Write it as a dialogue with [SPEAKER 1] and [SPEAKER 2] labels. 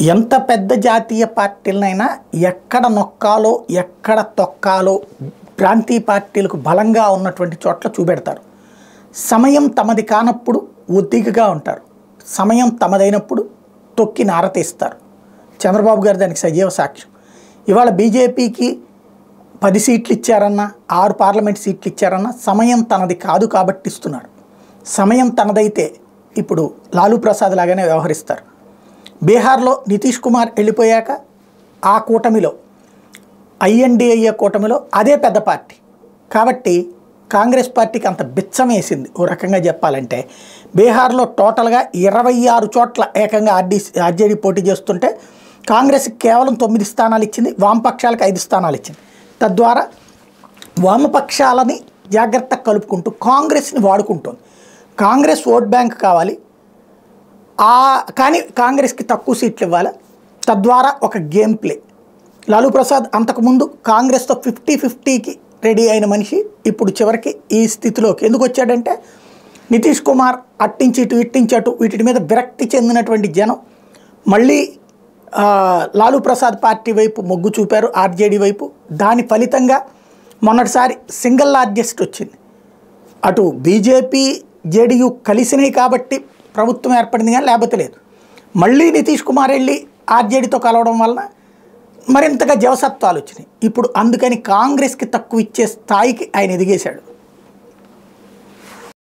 [SPEAKER 1] ఎంత పెద్ద జాతీయ పార్టీలనైనా ఎక్కడ నొక్కాలో ఎక్కడ తొక్కాలో ప్రాంతీయ పార్టీలకు బలంగా ఉన్నటువంటి చోట్ల చూపెడతారు. సమయం తమది కానప్పుడు ఒత్తికగా ఉంటారు, సమయం తమదైనప్పుడు తొక్కి నారతీస్తారు. చంద్రబాబు గారు దానికి సజీవ సాక్ష్యం. ఇవాళ బీజేపీకి 10 సీట్లు ఇచ్చారన్నా, 6 పార్లమెంట్ సీట్లు ఇచ్చారన్నా సమయం తనది కాదు కాబట్టి ఇస్తున్నాడు. సమయం తనదైతే ఇప్పుడు లాలూ ప్రసాద్ లాగానే వ్యవహరిస్తారు. బీహార్లో నితీష్ కుమార్ వెళ్ళిపోయాక ఆ కూటమిలో ఐఎన్డిఏ కూటమిలో అదే పెద్ద పార్టీ కాబట్టి కాంగ్రెస్ పార్టీకి అంత బిచ్చం వేసింది. ఓ రకంగా చెప్పాలంటే బీహార్లో టోటల్గా 26 చోట్ల ఏకంగా ఆర్జేడీ పోటీ చేస్తుంటే కాంగ్రెస్కి కేవలం 9 స్థానాలు ఇచ్చింది, వామపక్షాలకు 5 స్థానాలు ఇచ్చింది. తద్వారా వామపక్షాలని జాగ్రత్తగా కలుపుకుంటూ కాంగ్రెస్ని వాడుకుంటుంది. కాంగ్రెస్ ఓట్ బ్యాంక్ కావాలి, కానీ కాంగ్రెస్కి తక్కువ సీట్లు ఇవ్వాలి. తద్వారా ఒక గేమ్ ప్లే. లాలూ ప్రసాద్ అంతకుముందు కాంగ్రెస్తో 50-50కి రెడీ అయిన మనిషి ఇప్పుడు చివరికి ఈ స్థితిలోకి ఎందుకు వచ్చాడంటే నితీష్ కుమార్ అట్టించి ఇటు ఇట్టించి అటు వీటి మీద విరక్తి చెందినటువంటి జనం మళ్ళీ లాలూ ప్రసాద్ పార్టీ వైపు మొగ్గు చూపారు, ఆర్జేడీ వైపు. దాని ఫలితంగా మొన్నటిసారి సింగిల్ లార్జెస్ట్ వచ్చింది. అటు బీజేపీ జేడీయూ కలిసినాయి కాబట్టి ప్రభుత్వం ఏర్పడింది, కానీ లేకపోతే లేదు. మళ్ళీ నితీష్ కుమార్ వెళ్ళి ఆర్జేడీతో కలవడం వలన మరింతగా జవసత్వాలు వచ్చినాయి. ఇప్పుడు అందుకని కాంగ్రెస్కి తక్కువ ఇచ్చే స్థాయికి ఆయన ఎదిగేశాడు.